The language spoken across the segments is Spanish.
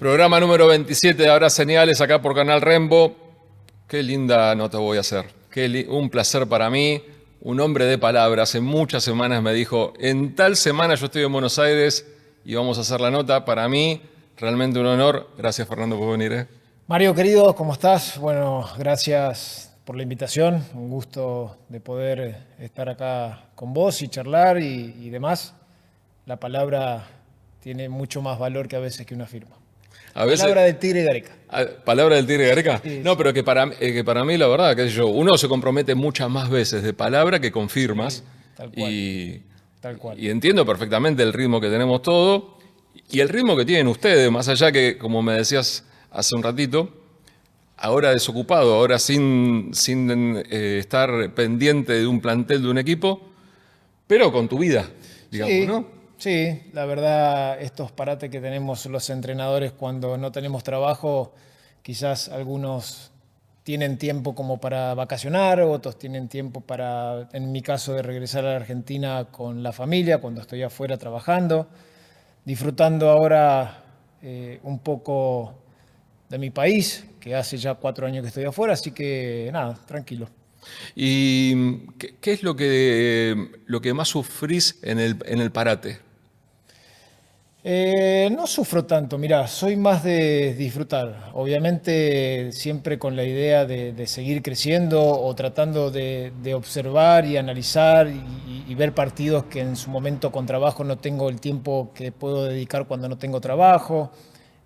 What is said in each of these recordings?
Programa número 27 de Habrá Señales acá por Canal Rembo. Qué linda nota voy a hacer. Un placer para mí. Un hombre de palabra. Hace muchas semanas me dijo, en tal semana yo estoy en Buenos Aires y vamos a hacer la nota. Para mí, realmente un honor. Gracias, Fernando, por venir. Mario, querido, ¿cómo estás? Bueno, gracias por la invitación. Un gusto de poder estar acá con vos y charlar y demás. La palabra tiene mucho más valor que a veces que una firma. A veces, Palabra del Tigre Gareca. ¿palabra del Tigre Gareca? Sí, No, sí. pero que para mí, la verdad, qué sé yo, uno se compromete muchas más veces de palabra que con firmas. Tal cual, Y, tal cual. y entiendo perfectamente el ritmo que tenemos todo y el ritmo que tienen ustedes, más allá que, como me decías hace un ratito, ahora desocupado, ahora sin estar pendiente de un plantel, de un equipo, pero con tu vida, digamos, Sí, ¿no? sí, la verdad, estos parates que tenemos los entrenadores cuando no tenemos trabajo, quizás algunos tienen tiempo como para vacacionar, otros tienen tiempo para, en mi caso, de regresar a la Argentina con la familia cuando estoy afuera trabajando, disfrutando ahora un poco de mi país, que hace ya 4 años que estoy afuera, así que nada, tranquilo. ¿Y qué es lo que más sufrís en el parate? No sufro tanto, mirá, soy más de disfrutar. Obviamente siempre con la idea de seguir creciendo o tratando de observar y analizar y ver partidos que en su momento con trabajo no tengo el tiempo que puedo dedicar cuando no tengo trabajo.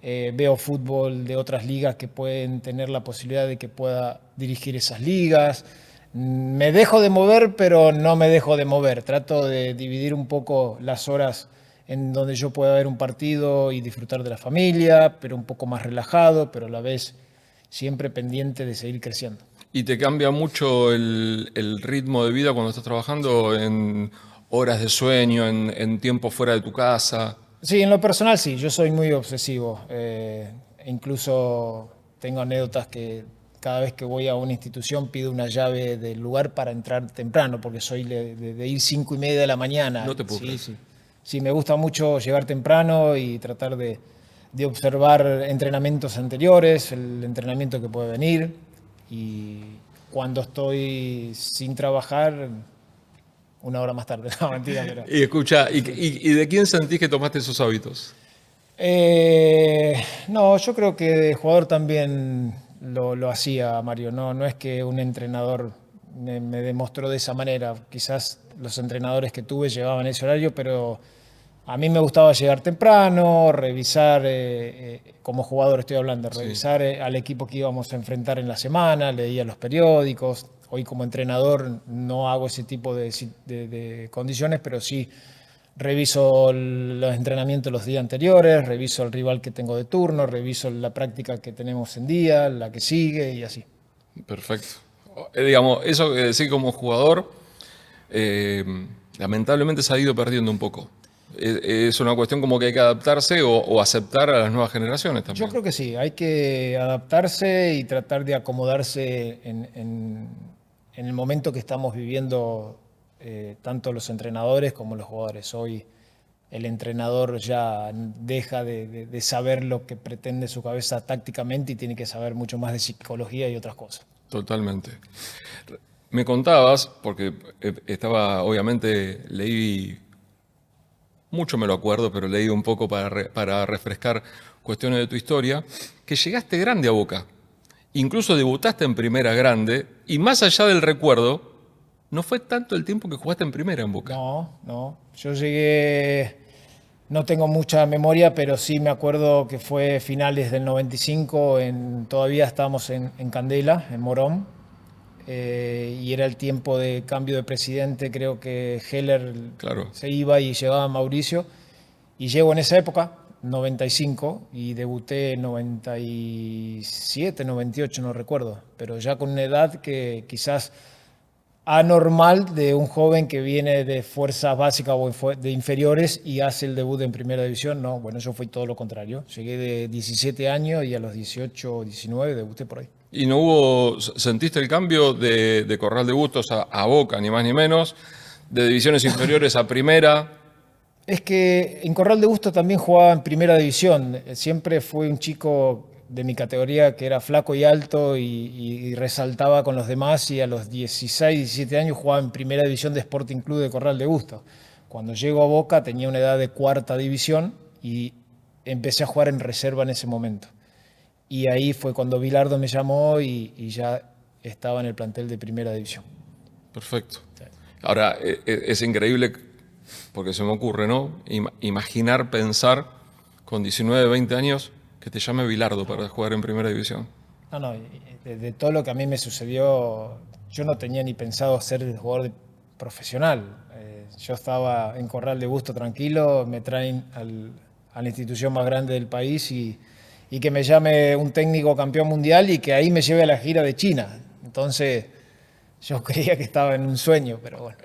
Veo fútbol de otras ligas que pueden tener la posibilidad de que pueda dirigir esas ligas. Me dejo de mover, pero no me dejo de mover. Trato de dividir un poco las horas en donde yo pueda ver un partido y disfrutar de la familia, pero un poco más relajado, pero a la vez siempre pendiente de seguir creciendo. ¿Y te cambia mucho el ritmo de vida cuando estás trabajando en horas de sueño, en tiempo fuera de tu casa? Sí, en lo personal sí, yo soy muy obsesivo. Incluso tengo anécdotas que cada vez que voy a una institución pido una llave del lugar para entrar temprano, porque soy de ir 5:30 de la mañana. No te puedo Sí, creer. sí. Sí, me gusta mucho llegar temprano y tratar de observar entrenamientos anteriores, el entrenamiento que puede venir. Y cuando estoy sin trabajar, una hora más tarde. No, mentira, pero... Y escucha, ¿y de quién sentís que tomaste esos hábitos? No, yo creo que de jugador también lo hacía Mario. No, no es que un entrenador me demostró de esa manera. Quizás los entrenadores que tuve llevaban ese horario, pero a mí me gustaba llegar temprano, revisar, como jugador estoy hablando, Sí. revisar al equipo que íbamos a enfrentar en la semana, leía los periódicos. Hoy como entrenador no hago ese tipo de condiciones, pero sí reviso los entrenamientos los días anteriores, reviso el rival que tengo de turno, reviso la práctica que tenemos en día, la que sigue y así. Perfecto. Digamos, eso que decís como jugador, eh, lamentablemente se ha ido perdiendo un poco. Es una cuestión como que hay que adaptarse o aceptar a las nuevas generaciones Yo también. creo que sí, hay que adaptarse y tratar de acomodarse en el momento que estamos viviendo, tanto los entrenadores como los jugadores. Hoy el entrenador ya deja de saber lo que pretende su cabeza tácticamente y tiene que saber mucho más de psicología y otras cosas. Totalmente. Me contabas, porque obviamente leí, mucho me lo acuerdo, pero leí un poco para refrescar cuestiones de tu historia, que llegaste grande a Boca. Incluso debutaste en primera grande, y más allá del recuerdo, no fue tanto el tiempo que jugaste en primera en Boca. No, no. Yo llegué, no tengo mucha memoria, pero sí me acuerdo que fue finales del 95, todavía estábamos en Candela, en Morón, y era el tiempo de cambio de presidente, creo que Heller Claro. se iba y llegaba Mauricio, y llego en esa época, 95, y debuté en 97, 98, no recuerdo, pero ya con una edad que quizás anormal de un joven que viene de fuerzas básicas o de inferiores y hace el debut en primera división. No, bueno, yo fui todo lo contrario. Llegué de 17 años y a los 18 o 19 debuté por ahí. ¿Y sentiste el cambio de Corral de Bustos a Boca, ni más ni menos, de divisiones inferiores a primera? Es que en Corral de Bustos también jugaba en primera división. Siempre fui un chico de mi categoría que era flaco y alto y resaltaba con los demás, y a los 16, 17 años jugaba en primera división de Sporting Club de Corral de Bustos. Cuando llego a Boca tenía una edad de cuarta división y empecé a jugar en reserva en ese momento. Y ahí fue cuando Bilardo me llamó y ya estaba en el plantel de primera división. Perfecto. Ahora, es increíble porque se me ocurre, ¿no? Imaginar, pensar con 19, 20 años que te llame Bilardo para jugar en primera división. No, no, de todo lo que a mí me sucedió, yo no tenía ni pensado ser jugador profesional. Yo estaba en Corral de Busto tranquilo, me traen a la institución más grande del país y que me llame un técnico campeón mundial y que ahí me lleve a la gira de China. Entonces yo creía que estaba en un sueño, pero bueno.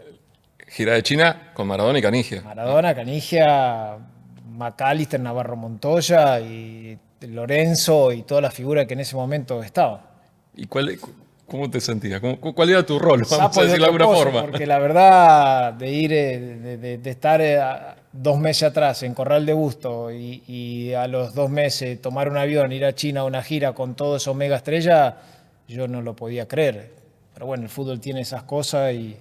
Gira de China con Maradona y Canigia. Maradona, Canigia, McAllister, Navarro Montoya y Lorenzo y toda la figura que en ese momento estaba. ¿Y cómo te sentías? ¿Cuál era tu rol? Vamos Sapo a de decirlo de otra alguna cosa, forma. porque la verdad de ir, de estar 2 meses atrás en Corral de Busto y a los 2 meses tomar un avión, ir a China a una gira con todo eso mega estrella, yo no lo podía creer. Pero bueno, el fútbol tiene esas cosas y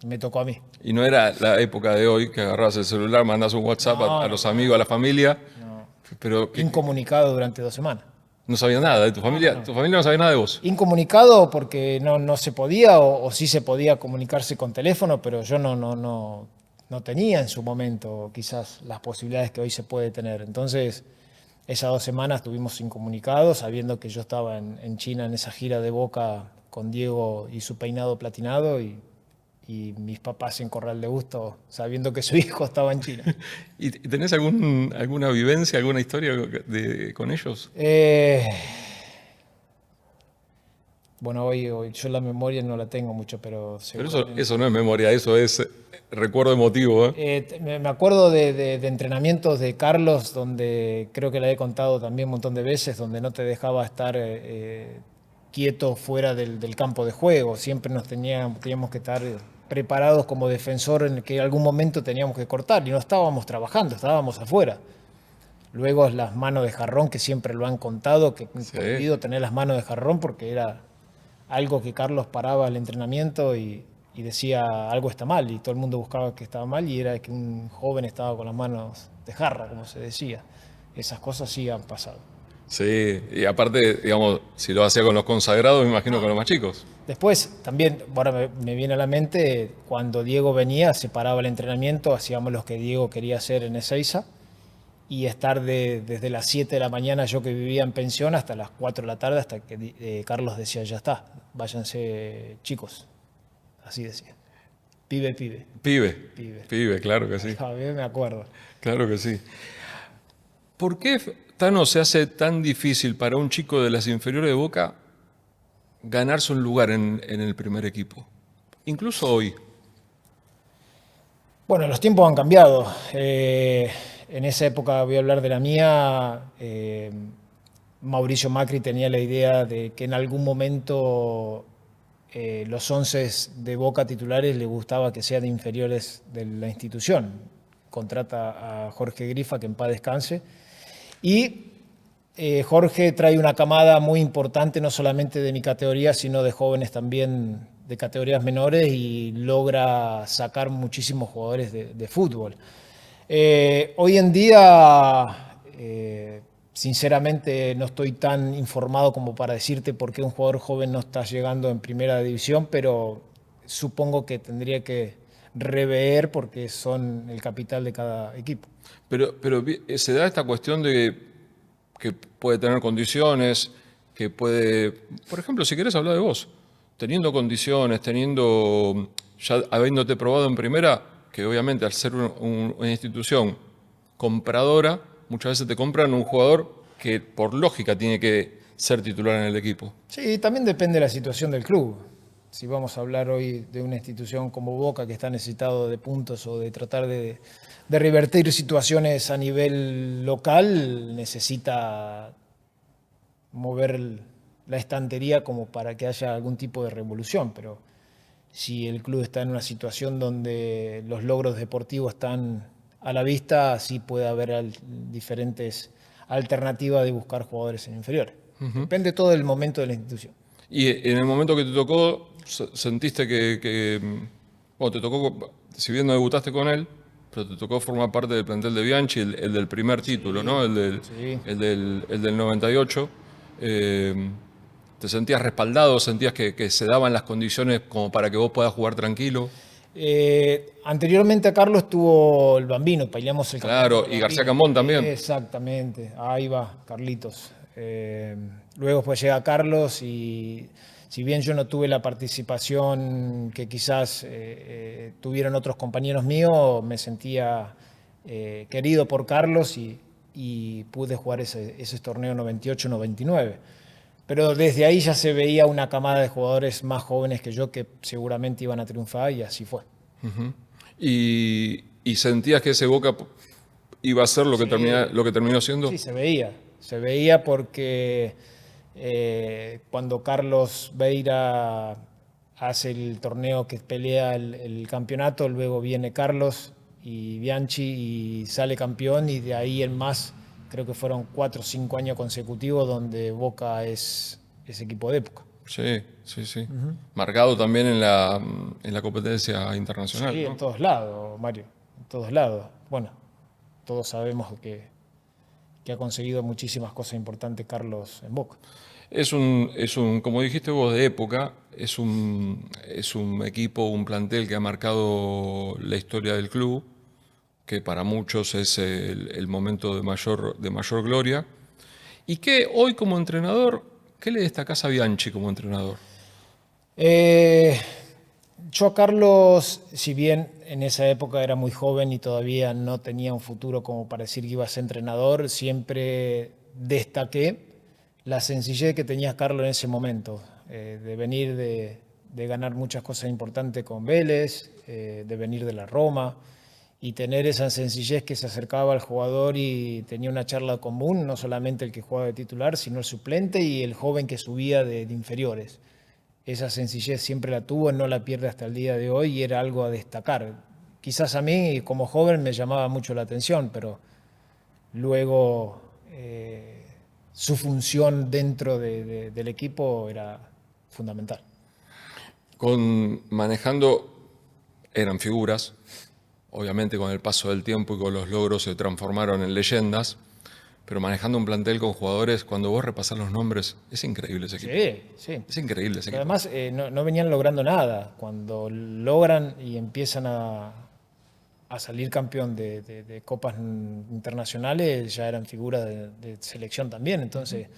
me tocó a mí. Y no era la época de hoy que agarras el celular, mandas un WhatsApp a los amigos, a la familia, pero que Incomunicado durante 2 semanas. no sabía nada de tu familia. no. Tu familia no sabía nada de vos. Incomunicado porque no se podía o sí se podía comunicarse con teléfono, pero yo no tenía en su momento quizás las posibilidades que hoy se puede tener. Entonces, esas 2 semanas estuvimos incomunicados, sabiendo que yo estaba en China en esa gira de Boca con Diego y su peinado platinado y mis papás en Corral de Gusto sabiendo que su hijo estaba en China. ¿Y tenés alguna vivencia, alguna historia con ellos? Bueno, hoy yo la memoria no la tengo mucho, pero Pero seguramente. eso no es memoria, eso es recuerdo emotivo, ¿eh? Me acuerdo de entrenamientos de Carlos, donde creo que le he contado también un montón de veces, donde no te dejaba estar quieto fuera del campo de juego. Siempre teníamos que estar preparados como defensor en el que en algún momento teníamos que cortar y no estábamos trabajando, estábamos afuera. Luego las manos de jarrón, que siempre lo han contado, que Sí. prohibido tener las manos de jarrón porque era algo que Carlos paraba el entrenamiento y decía algo está mal y todo el mundo buscaba que estaba mal y era que un joven estaba con las manos de jarra, como se decía. Esas cosas sí han pasado. Sí, y aparte, digamos, si lo hacía con los consagrados, me imagino con los más chicos. Después también, ahora me viene a la mente, cuando Diego venía, se paraba el entrenamiento, hacíamos lo que Diego quería hacer en Ezeiza y estar desde las 7 de la mañana, yo que vivía en pensión, hasta las 4 de la tarde, hasta que Carlos decía, ya está, váyanse chicos. Así decía. Pibe, pibe. Pibe, Pibe. pibe, claro que sí, Todavía me acuerdo. claro que sí. ¿Por qué, Tano, se hace tan difícil para un chico de las inferiores de Boca ganarse un lugar en el primer equipo? Incluso hoy. Bueno, los tiempos han cambiado. En esa época, voy a hablar de la mía, Mauricio Macri tenía la idea de que en algún momento los 11 de Boca titulares le gustaba que sean inferiores de la institución. Contrata a Jorge Grifa, que en paz descanse. Y Jorge trae una camada muy importante, no solamente de mi categoría, sino de jóvenes también de categorías menores y logra sacar muchísimos jugadores de fútbol. Hoy en día, sinceramente, no estoy tan informado como para decirte por qué un jugador joven no está llegando en primera división, pero supongo que tendría que rever porque son el capital de cada equipo. Pero se da esta cuestión de que puede tener condiciones, que puede, por ejemplo, si querés hablar de vos, teniendo condiciones, ya habiéndote probado en primera, que obviamente al ser una institución compradora, muchas veces te compran un jugador que por lógica tiene que ser titular en el equipo. Sí, también depende de la situación del club. Si vamos a hablar hoy de una institución como Boca que está necesitado de puntos o de tratar de revertir situaciones a nivel local, necesita mover la estantería como para que haya algún tipo de revolución. Pero si el club está en una situación donde los logros deportivos están a la vista, sí puede haber diferentes alternativas de buscar jugadores en inferiores. Depende todo del momento de la institución. Y en el momento que te tocó, sentiste bueno, te tocó, si bien no debutaste con él, pero te tocó formar parte del plantel de Bianchi, el del primer título, ¿no? Sí. El del 98. ¿Te sentías respaldado? ¿Sentías que se daban las condiciones como para que vos puedas jugar tranquilo? Anteriormente a Carlos estuvo el Bambino, peleamos el campeonato. Claro, y García Cambón también. Exactamente, ahí va, Carlitos. Luego pues llega Carlos y si bien yo no tuve la participación que quizás tuvieron otros compañeros míos, me sentía querido por Carlos y pude jugar ese torneo 98-99. Pero desde ahí ya se veía una camada de jugadores más jóvenes que yo que seguramente iban a triunfar y así fue. Y sentías que ese Boca iba a ser lo que, lo que terminó siendo. Sí, se veía porque cuando Carlos Beira hace el torneo que pelea el campeonato, luego viene Carlos y Bianchi y sale campeón y de ahí en más creo que fueron 4 o 5 años consecutivos donde Boca es equipo de época. Sí, sí, sí. Marcado también en la competencia internacional. Sí, ¿no? en todos lados, Mario, en todos lados. Bueno, todos sabemos que ha conseguido muchísimas cosas importantes Carlos en Boca. Como dijiste vos, de época, es un equipo, un plantel que ha marcado la historia del club, que para muchos es el momento de mayor gloria. Y que hoy como entrenador, ¿qué le destacás a Bianchi como entrenador? Yo a Carlos, si bien en esa época era muy joven y todavía no tenía un futuro como para decir que iba a ser entrenador, siempre destaqué la sencillez que tenía Carlos en ese momento, de venir de ganar muchas cosas importantes con Vélez, de venir de la Roma y tener esa sencillez que se acercaba al jugador y tenía una charla común, no solamente el que jugaba de titular, sino el suplente y el joven que subía de inferiores. Esa sencillez siempre la tuvo, no la pierde hasta el día de hoy y era algo a destacar. Quizás a mí como joven me llamaba mucho la atención, pero luego su función dentro del equipo era fundamental. Manejando, eran figuras, obviamente con el paso del tiempo y con los logros se transformaron en leyendas, pero manejando un plantel con jugadores, cuando vos repasás los nombres, es increíble ese equipo. Sí, sí. Es increíble ese Pero equipo. además no venían logrando nada. Cuando logran y empiezan a salir campeón de copas internacionales, ya eran figuras de selección también. Entonces,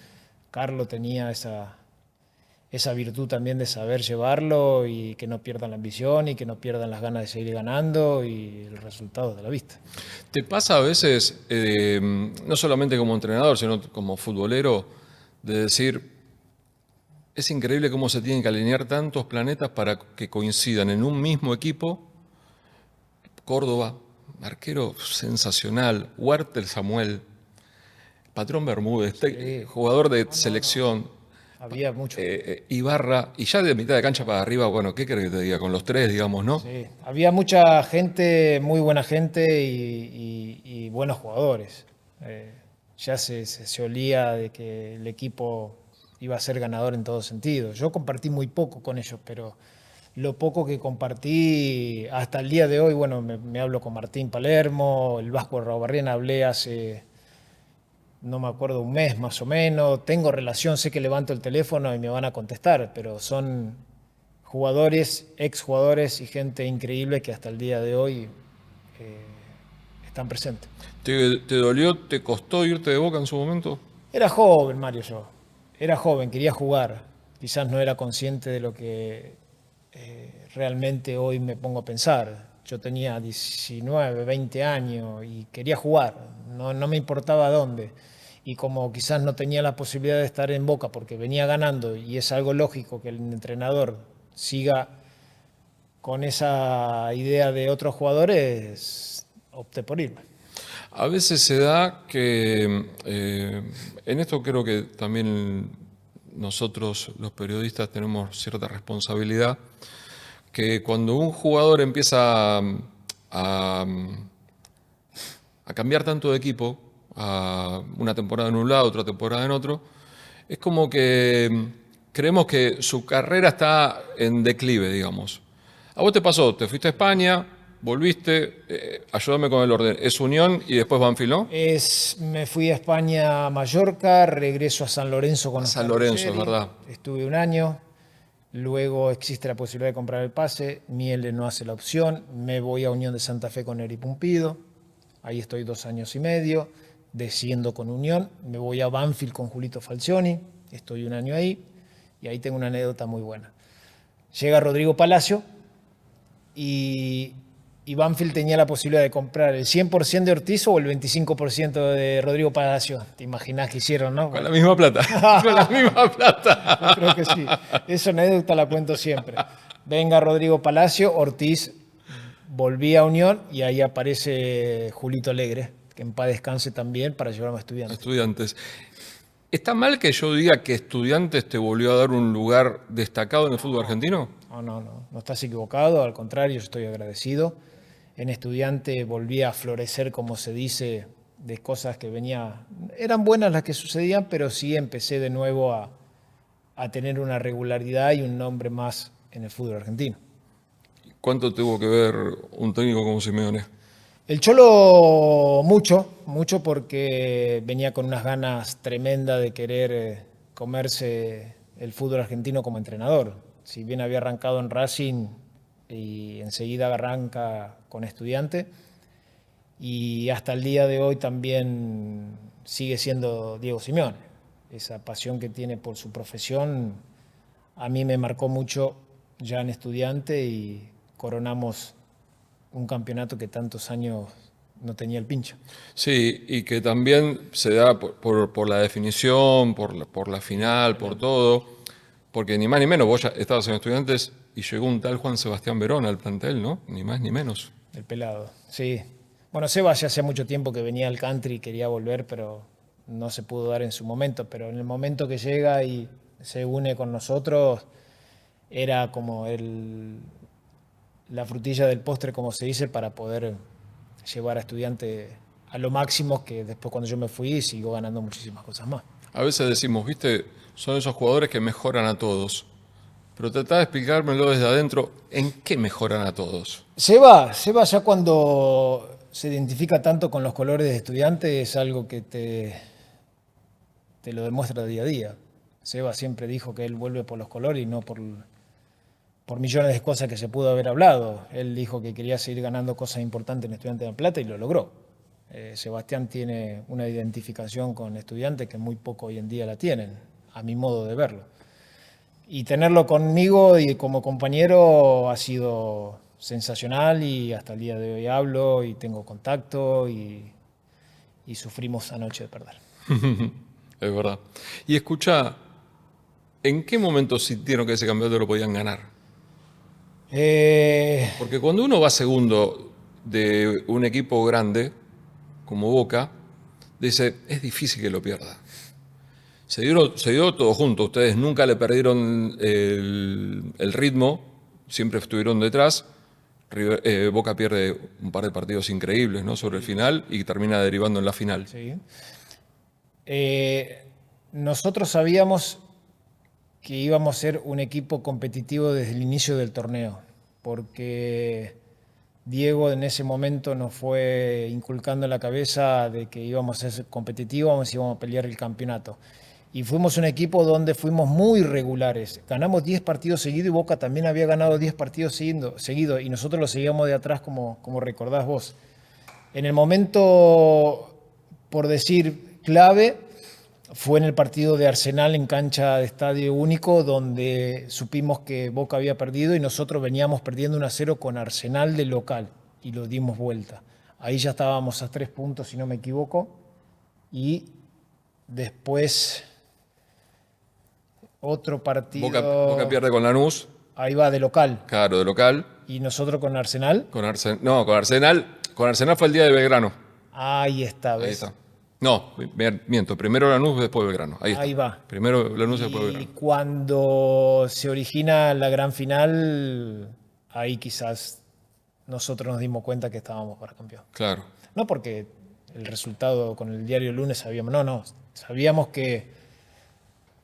Carlos tenía esa virtud también de saber llevarlo y que no pierdan la ambición y que no pierdan las ganas de seguir ganando y el resultado de la vista. ¿Te pasa a veces, no solamente como entrenador, sino como futbolero, de decir, es increíble cómo se tienen que alinear tantos planetas para que coincidan en un mismo equipo? Córdoba, arquero sensacional, Huertel Samuel, Patrón Bermúdez, jugador de selección, Había mucho. Ibarra, y ya de mitad de cancha para arriba, bueno, ¿qué querés que te diga? Con los tres, digamos, ¿no? Sí, había mucha gente, muy buena gente y buenos jugadores. Ya se olía de que el equipo iba a ser ganador en todo sentido. Yo compartí muy poco con ellos, pero lo poco que compartí hasta el día de hoy, bueno, me hablo con Martín Palermo, el Vasco Arraubarrena, hablé hace, no me acuerdo, un mes más o menos. Tengo relación, sé que levanto el teléfono y me van a contestar, pero son jugadores, exjugadores y gente increíble que hasta el día de hoy están presentes. ¿Te dolió, te costó irte de Boca en su momento? Era joven, Mario, yo. Era joven, quería jugar. Quizás no era consciente de lo que realmente hoy me pongo a pensar. Yo tenía 19, 20 años y quería jugar. No me importaba dónde. Y como quizás no tenía la posibilidad de estar en Boca porque venía ganando y es algo lógico que el entrenador siga con esa idea de otros jugadores, opté por irme. A veces se da que, en esto creo que también nosotros los periodistas tenemos cierta responsabilidad, que cuando un jugador empieza a cambiar tanto de equipo, a una temporada en un lado, otra temporada en otro, es como que creemos que su carrera está en declive, digamos. A vos te pasó, te fuiste a España, volviste, ayúdame con el orden, es Unión y después Banfield, ¿no? Me fui a España, a Mallorca, regreso a San Lorenzo con A Oscar San Lorenzo, es Ruggeri, verdad. estuve un año, luego existe la posibilidad de comprar el pase, Miele no hace la opción, me voy a Unión de Santa Fe con Eri Pumpido, ahí estoy 2 años y medio, desciendo con Unión, me voy a Banfield con Julito Falcioni, estoy un año ahí, y ahí tengo una anécdota muy buena. Llega Rodrigo Palacio y Banfield tenía la posibilidad de comprar el 100% de Ortiz o el 25% de Rodrigo Palacio. Te imaginás que hicieron, ¿no? Con la misma plata. Con la misma plata. Yo creo que sí. Esa anécdota la cuento siempre. Venga Rodrigo Palacio, Ortiz volvía a Unión y ahí aparece Julito Alegre, que en paz descanse también, para llevarme a Estudiantes. Estudiantes. ¿Está mal que yo diga que Estudiantes te volvió a dar un lugar destacado en el fútbol argentino? No estás equivocado, al contrario, yo estoy agradecido. En Estudiante volví a florecer, como se dice, de cosas que eran buenas las que sucedían, pero sí empecé de nuevo a tener una regularidad y un nombre más en el fútbol argentino. ¿Cuánto tuvo que ver un técnico como Simeone? El Cholo mucho porque venía con unas ganas tremendas de querer comerse el fútbol argentino como entrenador. Si bien había arrancado en Racing y enseguida arranca con Estudiante, y hasta el día de hoy también sigue siendo Diego Simeone. Esa pasión que tiene por su profesión a mí me marcó mucho ya en Estudiante y coronamos un campeonato que tantos años no tenía el pincho. Sí, y que también se da por la definición, por la final, por todo. Porque ni más ni menos, vos ya estabas en Estudiantes y llegó un tal Juan Sebastián Verón al plantel, ¿no? Ni más ni menos. El pelado, sí. Bueno, Seba ya hace mucho tiempo que venía al country y quería volver, pero no se pudo dar en su momento. Pero en el momento que llega y se une con nosotros, era como la frutilla del postre, como se dice, para poder llevar a Estudiante a lo máximo, que después cuando yo me fui siguió ganando muchísimas cosas más. A veces decimos, viste, son esos jugadores que mejoran a todos. Pero tratá de explicármelo desde adentro, ¿en qué mejoran a todos? Seba ya cuando se identifica tanto con los colores de Estudiante es algo que te lo demuestra día a día. Seba siempre dijo que él vuelve por los colores y no por millones de cosas que se pudo haber hablado. Él dijo que quería seguir ganando cosas importantes en Estudiantes de La Plata y lo logró. Sebastián tiene una identificación con Estudiantes que muy poco hoy en día la tienen, a mi modo de verlo. Y tenerlo conmigo y como compañero ha sido sensacional y hasta el día de hoy hablo y tengo contacto y sufrimos anoche de perder. Es verdad. Y escucha, ¿en qué momento sintieron que ese campeonato lo podían ganar? Porque cuando uno va segundo de un equipo grande, como Boca, dice, es difícil que lo pierda. Se dio todo junto, ustedes nunca le perdieron el ritmo, siempre estuvieron detrás. Boca pierde un par de partidos increíbles, ¿no?, sobre el final y termina derivando en la final. Sí. Nosotros sabíamos que íbamos a ser un equipo competitivo desde el inicio del torneo, porque Diego en ese momento nos fue inculcando en la cabeza de que íbamos a ser competitivos, íbamos a pelear el campeonato. Y fuimos un equipo donde fuimos muy regulares. Ganamos 10 partidos seguidos y Boca también había ganado 10 partidos seguidos y nosotros lo seguíamos de atrás como recordás vos. En el momento, por decir, clave, fue en el partido de Arsenal en cancha de estadio único, donde supimos que Boca había perdido y nosotros veníamos perdiendo 1-0 con Arsenal de local y lo dimos vuelta. Ahí ya estábamos a 3 puntos, si no me equivoco, y después otro partido. Boca pierde con Lanús. Ahí va, de local. Claro, de local. ¿Y nosotros con Arsenal? Con Arsenal fue el día de Belgrano. Ahí está, ¿ves? Ahí está. No, miento. Primero Lanús, después Belgrano. Ahí está. Ahí va. Primero Lanús, después Y Belgrano. cuando se origina la gran final, ahí quizás nosotros nos dimos cuenta que estábamos para campeón. Claro. No porque el resultado con el diario Lunes sabíamos, sabíamos que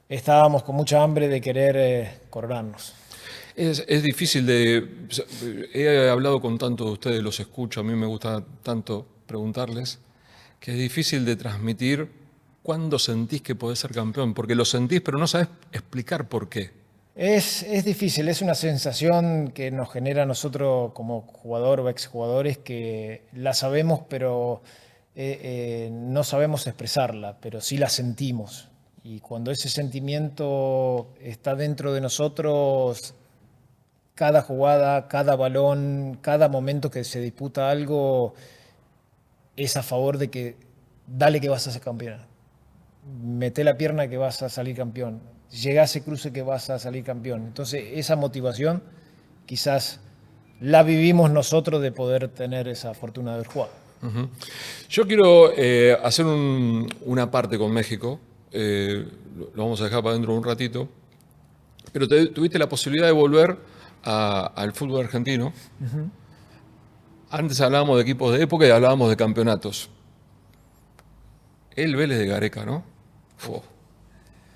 estábamos con mucha hambre de querer coronarnos. Es difícil de... He hablado con tantos de ustedes, los escucho, a mí me gusta tanto preguntarles, que es difícil de transmitir cuándo sentís que podés ser campeón, porque lo sentís, pero no sabés explicar por qué. Es difícil, es una sensación que nos genera a nosotros como jugador o exjugadores que la sabemos, pero no sabemos expresarla, pero sí la sentimos. Y cuando ese sentimiento está dentro de nosotros, cada jugada, cada balón, cada momento que se disputa algo es a favor de que dale que vas a ser campeón. Mete la pierna que vas a salir campeón. Llega a ese cruce que vas a salir campeón. Entonces esa motivación quizás la vivimos nosotros de poder tener esa fortuna de haber jugado. Uh-huh. Yo quiero hacer una parte con México. Lo vamos a dejar para dentro de un ratito. Pero tuviste la posibilidad de volver al fútbol argentino. Uh-huh. Antes hablábamos de equipos de época y hablábamos de campeonatos. El Vélez de Gareca, ¿no?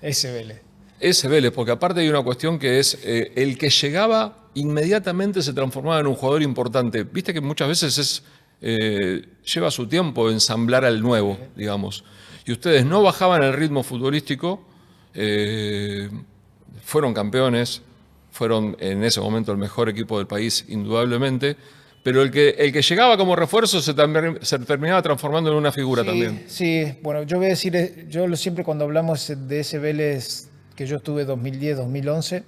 Ese Vélez. Ese Vélez, porque aparte hay una cuestión que es el que llegaba inmediatamente se transformaba en un jugador importante. Viste que muchas veces lleva su tiempo ensamblar al nuevo, digamos. Y ustedes no bajaban el ritmo futbolístico, fueron campeones, fueron en ese momento el mejor equipo del país, indudablemente. Pero el que llegaba como refuerzo se terminaba transformando en una figura también. Sí, bueno, yo voy a decir, siempre cuando hablamos de ese Vélez que yo estuve 2010-2011,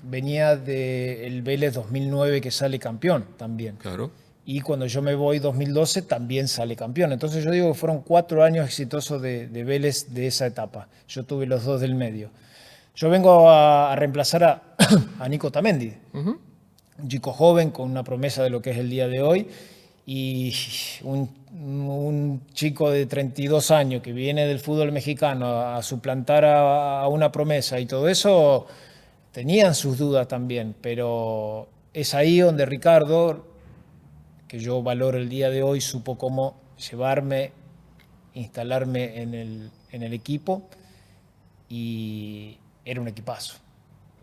venía del Vélez 2009 que sale campeón también. Claro. Y cuando yo me voy 2012 también sale campeón. Entonces yo digo que fueron 4 años exitosos de Vélez de esa etapa. Yo tuve los 2 del medio. Yo vengo a reemplazar a Nico Tamendi. Uh-huh. Un chico joven con una promesa de lo que es el día de hoy y un chico de 32 años que viene del fútbol mexicano a suplantar a una promesa y todo eso, tenían sus dudas también, pero es ahí donde Ricardo, que yo valoro el día de hoy, supo cómo llevarme, instalarme en el equipo y era un equipazo.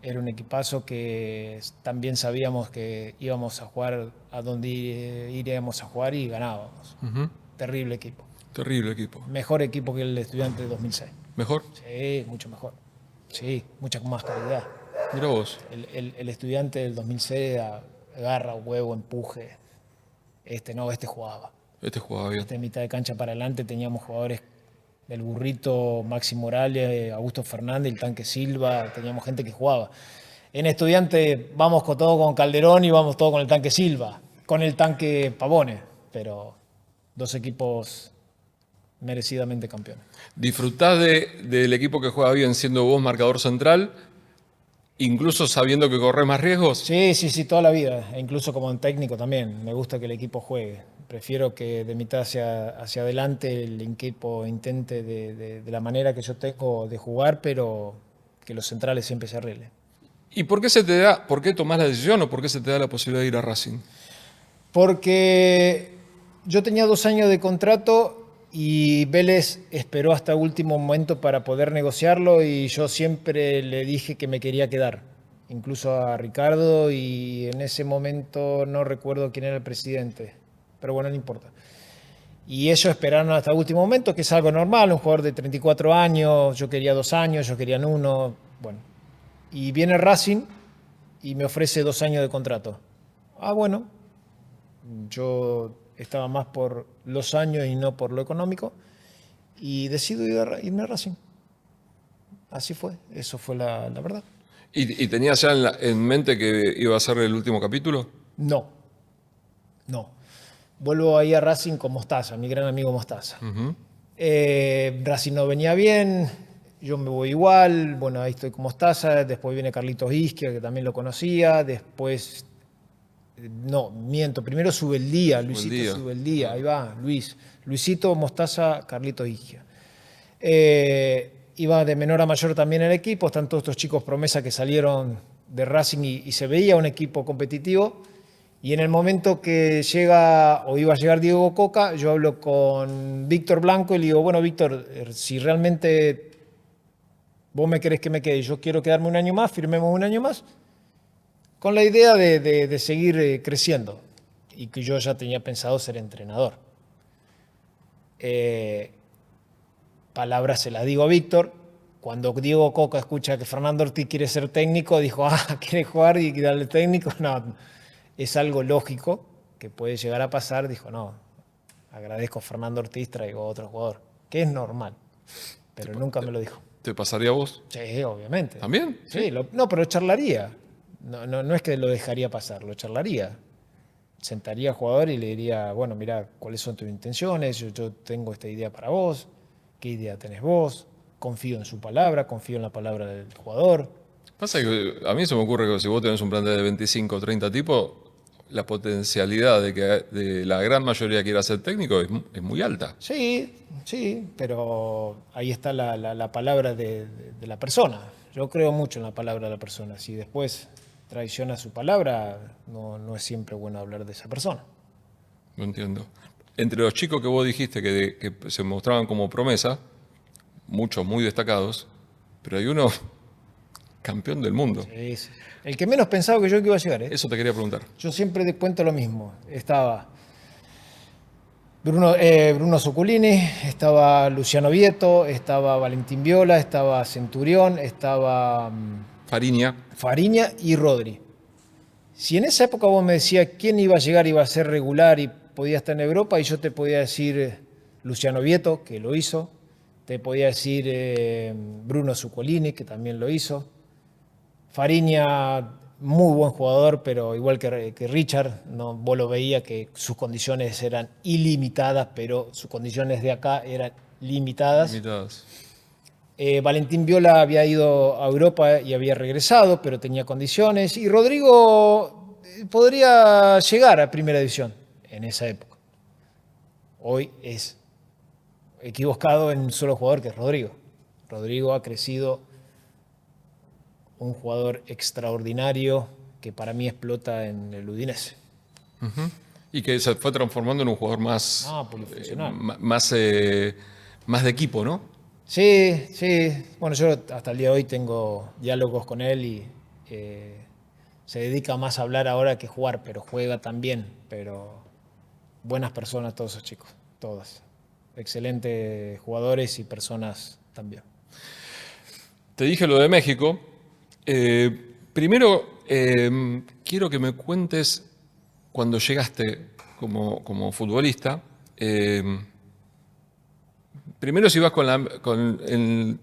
Era un equipazo que también sabíamos que íbamos a jugar a donde iríamos a jugar y ganábamos. Uh-huh. Terrible equipo. Terrible equipo. Mejor equipo que el Estudiante de 2006. ¿Mejor? Sí, mucho mejor. Sí, mucha más calidad. Mira vos. El Estudiante del 2006 agarra, huevo, empuje. Este jugaba. Este jugaba bien. En mitad de cancha para adelante teníamos jugadores del Burrito, Maxi Morales, Augusto Fernández, el Tanque Silva, teníamos gente que jugaba. En Estudiante vamos todo con Calderón y vamos todo con el Tanque Silva, con el Tanque Pavone, pero 2 equipos merecidamente campeones. ¿Disfrutás del equipo que juega bien siendo vos marcador central, incluso sabiendo que corres más riesgos? Sí, toda la vida, e incluso como técnico también, me gusta que el equipo juegue. Prefiero que de mitad hacia adelante el equipo intente de la manera que yo tengo de jugar, pero que los centrales siempre se arreglen. ¿Y por qué tomás la decisión o por qué se te da la posibilidad de ir a Racing? Porque yo tenía 2 años de contrato y Vélez esperó hasta el último momento para poder negociarlo y yo siempre le dije que me quería quedar, incluso a Ricardo, y en ese momento no recuerdo quién era el presidente. Pero bueno, no importa. Y ellos esperaron hasta el último momento, que es algo normal, un jugador de 34 años, yo quería 2 años, ellos querían 1, bueno. Y viene Racing y me ofrece 2 años de contrato. Bueno, yo estaba más por los años y no por lo económico, y decido irme a Racing. Así fue, eso fue la verdad. ¿Y tenías ya en mente que iba a ser el último capítulo? No. Vuelvo ahí a Racing con Mostaza, mi gran amigo Mostaza. Uh-huh. Racing no venía bien, yo me voy igual, bueno, ahí estoy con Mostaza, después viene Carlitos Isquia, que también lo conocía, después, no, miento, primero sube el día, Luisito sube el día, ahí va, Luisito, Mostaza, Carlitos Isquia. Iba de menor a mayor también el equipo, están todos estos chicos promesa que salieron de Racing y se veía un equipo competitivo. Y en el momento que llega o iba a llegar Diego Coca, yo hablo con Víctor Blanco y le digo, bueno, Víctor, si realmente vos me querés que me quede, yo quiero quedarme un año más, firmemos un año más, con la idea de seguir creciendo y que yo ya tenía pensado ser entrenador. Palabras se las digo a Víctor. Cuando Diego Coca escucha que Fernando Ortiz quiere ser técnico, dijo, quiere jugar y darle técnico. No, es algo lógico que puede llegar a pasar. Dijo, no, agradezco a Fernando Ortiz, traigo a otro jugador, que es normal, pero nunca me lo dijo. ¿Te pasaría a vos? Sí, obviamente. ¿También? Sí, no, pero charlaría. No es que lo dejaría pasar, lo charlaría. Sentaría al jugador y le diría, bueno, mira, ¿cuáles son tus intenciones? Yo tengo esta idea para vos. ¿Qué idea tenés vos? Confío en su palabra, confío en la palabra del jugador. Pasa que a mí se me ocurre que si vos tenés un plantel de 25 o 30 tipos, la potencialidad de que de la gran mayoría quiera ser técnico es muy alta. Sí, sí, pero ahí está la palabra de la persona. Yo creo mucho en la palabra de la persona. Si después traiciona su palabra, no es siempre bueno hablar de esa persona. No entiendo. Entre los chicos que vos dijiste que se mostraban como promesa, muchos muy destacados, pero hay uno campeón del mundo. Sí, sí. El que menos pensaba que yo que iba a llegar, ¿eh? Eso te quería preguntar. Yo siempre te cuento lo mismo. Estaba Bruno Zuculini, estaba Luciano Vieto, estaba Valentín Viola, estaba Centurión, estaba Fariña. Fariña y Rodri. Si en esa época vos me decías quién iba a llegar, iba a ser regular y podía estar en Europa, y yo te podía decir Luciano Vieto, que lo hizo, te podía decir Bruno Zuculini, que también lo hizo, Fariña, muy buen jugador, pero igual que Richard, ¿no? Vos lo veías que sus condiciones eran ilimitadas, pero sus condiciones de acá eran limitadas. Limitadas. Valentín Viola había ido a Europa y había regresado, pero tenía condiciones. Y Rodrigo podría llegar a primera división en esa época. Hoy es equivocado en un solo jugador, que es Rodrigo. Rodrigo ha crecido, un jugador extraordinario que para mí explota en el Udinese. Y que se fue transformando en un jugador más, Polifuncional. más de equipo, ¿no? Sí, sí. Bueno, yo hasta el día de hoy tengo diálogos con él y se dedica más a hablar ahora que jugar, pero juega también. Pero buenas personas todos esos chicos, todas. Excelentes jugadores y personas también. Te dije lo de México. Primero, quiero que me cuentes cuando llegaste como futbolista. Primero, si vas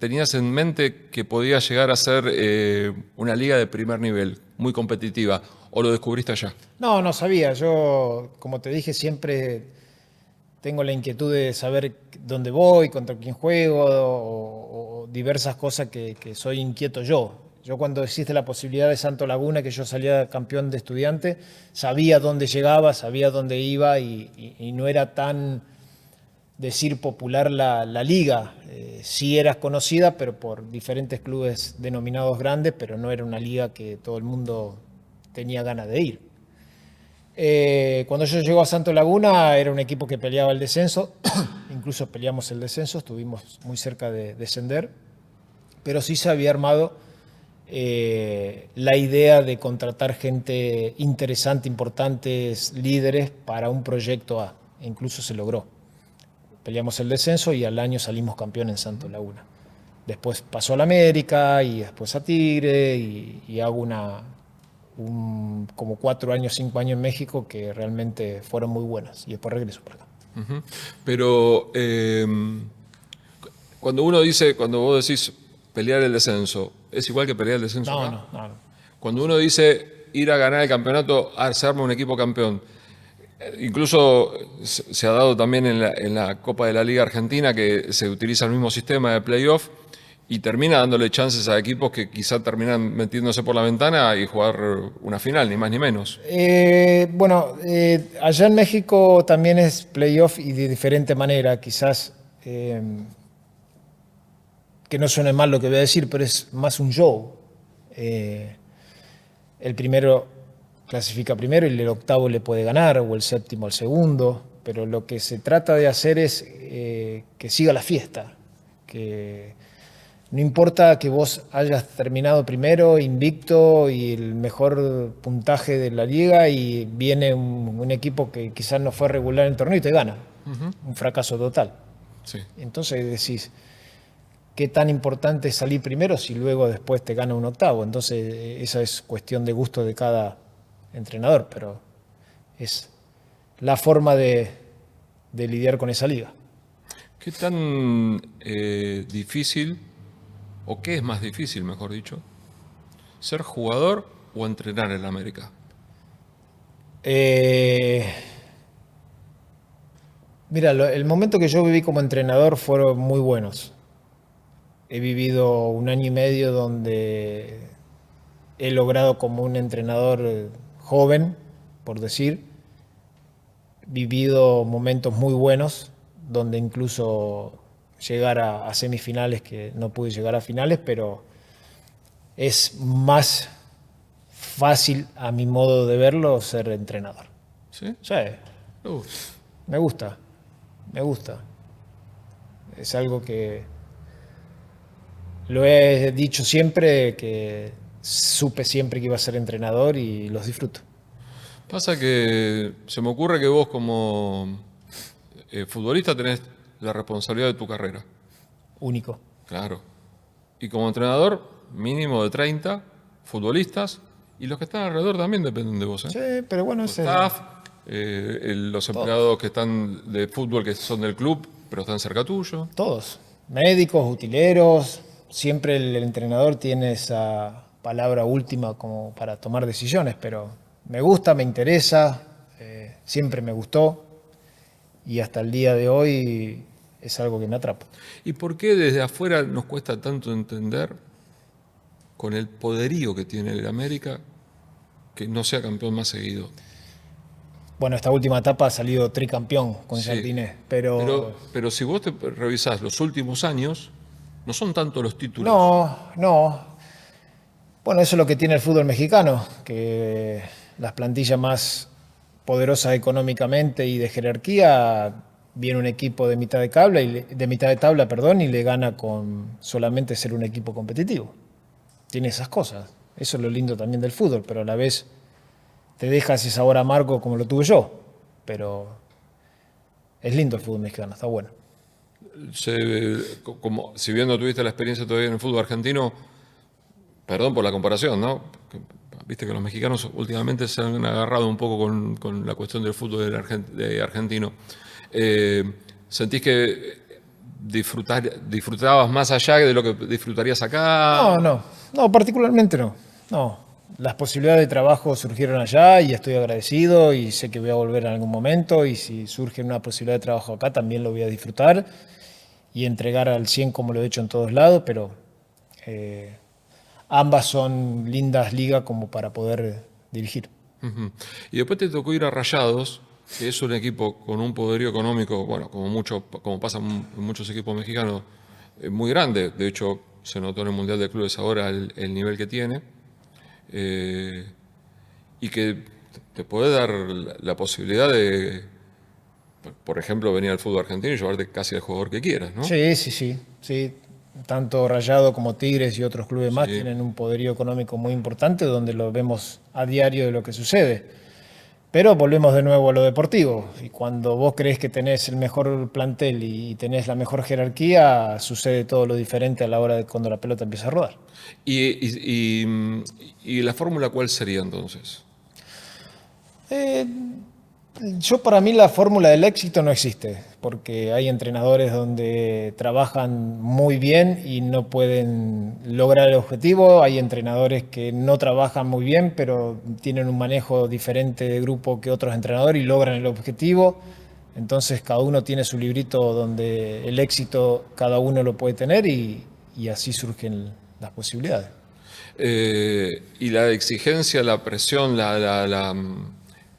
tenías en mente que podía llegar a ser una liga de primer nivel, muy competitiva, o lo descubriste allá. No sabía. Yo, como te dije, siempre tengo la inquietud de saber dónde voy, contra quién juego o diversas cosas que soy inquieto yo. Yo cuando existe la posibilidad de Santo Laguna, que yo salía campeón de estudiante, sabía dónde llegaba, sabía dónde iba y no era tan decir popular la liga. Sí eras conocida, pero por diferentes clubes denominados grandes, pero no era una liga que todo el mundo tenía ganas de ir. Cuando yo llego a Santo Laguna era un equipo que peleaba el descenso, incluso peleamos el descenso, estuvimos muy cerca de descender, pero sí se había armado la idea de contratar gente interesante, importantes líderes para un proyecto A, e incluso se logró. Peleamos el descenso y al año salimos campeón en Santo Laguna. Después pasó a la América y después a Tigre y hago como 4 años, 5 años en México que realmente fueron muy buenas y después regreso por acá. Pero cuando vos decís pelear el descenso, ¿es igual que pelear el descenso? No. Cuando uno dice ir a ganar el campeonato, se arma un equipo campeón. Incluso se ha dado también en la Copa de la Liga Argentina que se utiliza el mismo sistema de playoff y termina dándole chances a equipos que quizá terminan metiéndose por la ventana y jugar una final, ni más ni menos. Allá en México también es playoff y de diferente manera, quizás que no suene mal lo que voy a decir, pero es más un show. El primero clasifica primero y el octavo le puede ganar, o el séptimo al segundo, pero lo que se trata de hacer es que siga la fiesta, que no importa que vos hayas terminado primero, invicto y el mejor puntaje de la liga y viene un equipo que quizás no fue regular en el torneo y te gana. Un fracaso total. Sí. Entonces decís, ¿qué tan importante es salir primero si luego después te gana un octavo? Entonces esa es cuestión de gusto de cada entrenador, pero es la forma de lidiar con esa liga. ¿Qué tan difícil, o qué es más difícil, mejor dicho, ser jugador o entrenar en la América? Mira, el momento que yo viví como entrenador fueron muy buenos. He vivido 1 año y medio donde he logrado como un entrenador joven, por decir, vivido momentos muy buenos, donde incluso llegar a semifinales, que no pude llegar a finales, pero es más fácil, a mi modo de verlo, ser entrenador. ¿Sí? Sí, Uh, me gusta, me gusta. Es algo que lo he dicho siempre, que supe siempre que iba a ser entrenador y los disfruto. Pasa que se me ocurre que vos como futbolista tenés la responsabilidad de tu carrera. Único. Claro. Y como entrenador, mínimo de 30 futbolistas, y los que están alrededor también dependen de vos. Sí, pero bueno, Tu ese staff, los empleados que están de fútbol que son del club, pero están cerca tuyo. todos. Médicos, utileros. Siempre el entrenador tiene esa palabra última como para tomar decisiones, pero me gusta, me interesa, siempre me gustó y hasta el día de hoy es algo que me atrapa. ¿Y por qué desde afuera nos cuesta tanto entender, con el poderío que tiene el América, que no sea campeón más seguido? Bueno, esta última etapa ha salido tricampeón con Sí. Jardinés, pero Pero si vos te revisás los últimos años, no son tanto los títulos. no. Bueno, eso es lo que tiene el fútbol mexicano, que las plantillas más poderosas económicamente y de jerarquía viene un equipo de mitad de tabla de mitad de tabla, perdón, y le gana con solamente ser un equipo competitivo. Tiene esas cosas. Eso es lo lindo también del fútbol, pero a la vez te deja ese sabor amargo como lo tuve yo. Pero es lindo el fútbol mexicano, está bueno. Como, si bien no tuviste la experiencia todavía en el fútbol argentino, perdón por la comparación, ¿no? Viste que los mexicanos últimamente se han agarrado un poco con la cuestión del fútbol de argentino. ¿Sentís que disfrutabas más allá de lo que disfrutarías acá? No, particularmente no. No, las posibilidades de trabajo surgieron allá y estoy agradecido y sé que voy a volver en algún momento y si surge una posibilidad de trabajo acá también lo voy a disfrutar y entregar al 100 como lo he hecho en todos lados, pero ambas son lindas ligas como para poder dirigir. Ujú. Y después te tocó ir a Rayados, que es un equipo con un poderío económico, bueno, como pasa en muchos equipos mexicanos, muy grande. De hecho, se notó en el Mundial de Clubes ahora el nivel que tiene. Y que te puede dar la posibilidad de, por ejemplo, venir al fútbol argentino y llevarte casi al jugador que quieras, ¿no? Sí. Tanto Rayado como Tigres y otros clubes más Sí. tienen un poderío económico muy importante donde lo vemos a diario de lo que sucede. Pero volvemos de nuevo a lo deportivo. Y cuando vos crees que tenés el mejor plantel y tenés la mejor jerarquía, sucede todo lo diferente a la hora de cuando la pelota empieza a rodar. ¿Y la fórmula cuál sería entonces? Para mí la fórmula del éxito no existe, porque hay entrenadores donde trabajan muy bien y no pueden lograr el objetivo, hay entrenadores que no trabajan muy bien, pero tienen un manejo diferente de grupo que otros entrenadores y logran el objetivo. Entonces cada uno tiene su librito donde el éxito cada uno lo puede tener y así surgen las posibilidades. Y la exigencia, la presión,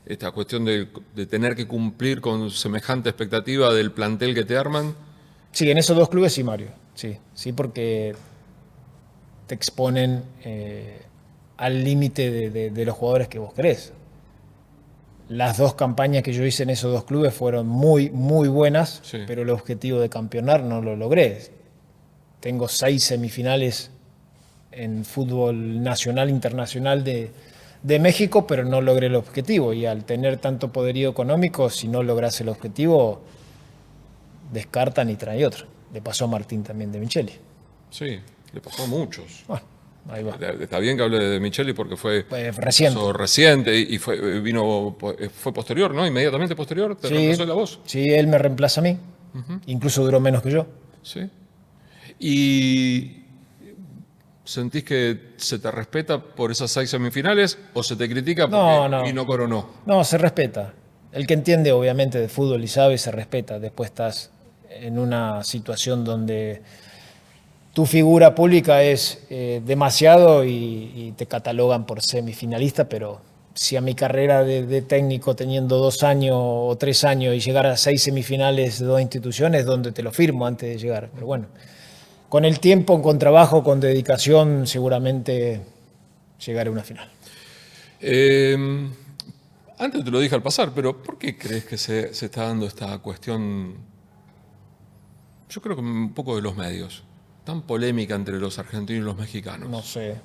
esta cuestión de tener que cumplir con semejante expectativa del plantel que te arman. Sí, en esos dos clubes sí, Mario. Sí, porque te exponen al límite de los jugadores que vos querés. Las dos campañas que yo hice en esos dos clubes fueron muy, muy buenas, Sí. pero el objetivo de campeonar no lo logré. Tengo 6 semifinales en fútbol nacional, internacional de México, pero no logré el objetivo. Y al tener tanto poderío económico, si no logras el objetivo, descartan y trae otro. Le pasó a Martín también de Micheli. Sí, le pasó a muchos. Bueno, ahí va. Está bien que hable de Micheli porque fue Reciente. pasó reciente y fue posterior, ¿no? Inmediatamente posterior, te reemplazó la voz. Sí, él me reemplaza a mí. Incluso duró menos que yo. Sí. ¿Y sentís que se te respeta por esas 6 semifinales o se te critica porque y no coronó? No, se respeta. El que entiende obviamente de fútbol y sabe, se respeta. Después estás en una situación donde tu figura pública es demasiado y te catalogan por semifinalista, pero si a mi carrera de técnico teniendo 2 años o 3 años y llegar a 6 semifinales de 2 instituciones, donde te lo firmo antes de llegar. Pero bueno, con el tiempo, con trabajo, con dedicación, seguramente llegaré a una final. Antes te lo dije al pasar, pero ¿por qué crees que se está dando esta cuestión? Yo creo que un poco de los medios. Tan polémica entre los argentinos y los mexicanos. No sé.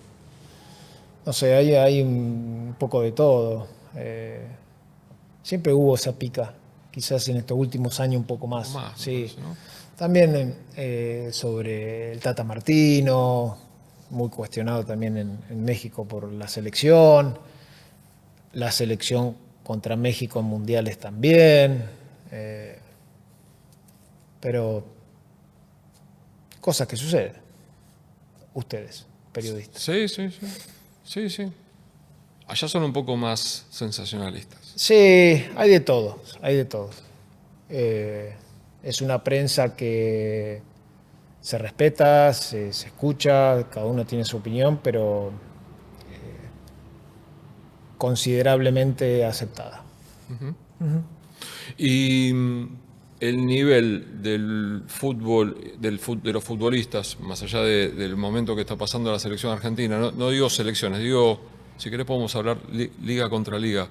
No sé, hay un poco de todo. Siempre hubo esa pica. Quizás en estos últimos años un poco más. Sí. Parece, ¿no? También sobre el Tata Martino, muy cuestionado también en México por la selección contra México en mundiales también, pero cosas que suceden. Ustedes, periodistas. Sí. Allá son un poco más sensacionalistas. Sí, hay de todo, hay de todo. Es una prensa que se respeta, se escucha, cada uno tiene su opinión, pero considerablemente aceptada. Y el nivel del fútbol, de los futbolistas, más allá del momento que está pasando la selección argentina, no digo selecciones, digo, si querés podemos hablar liga contra liga.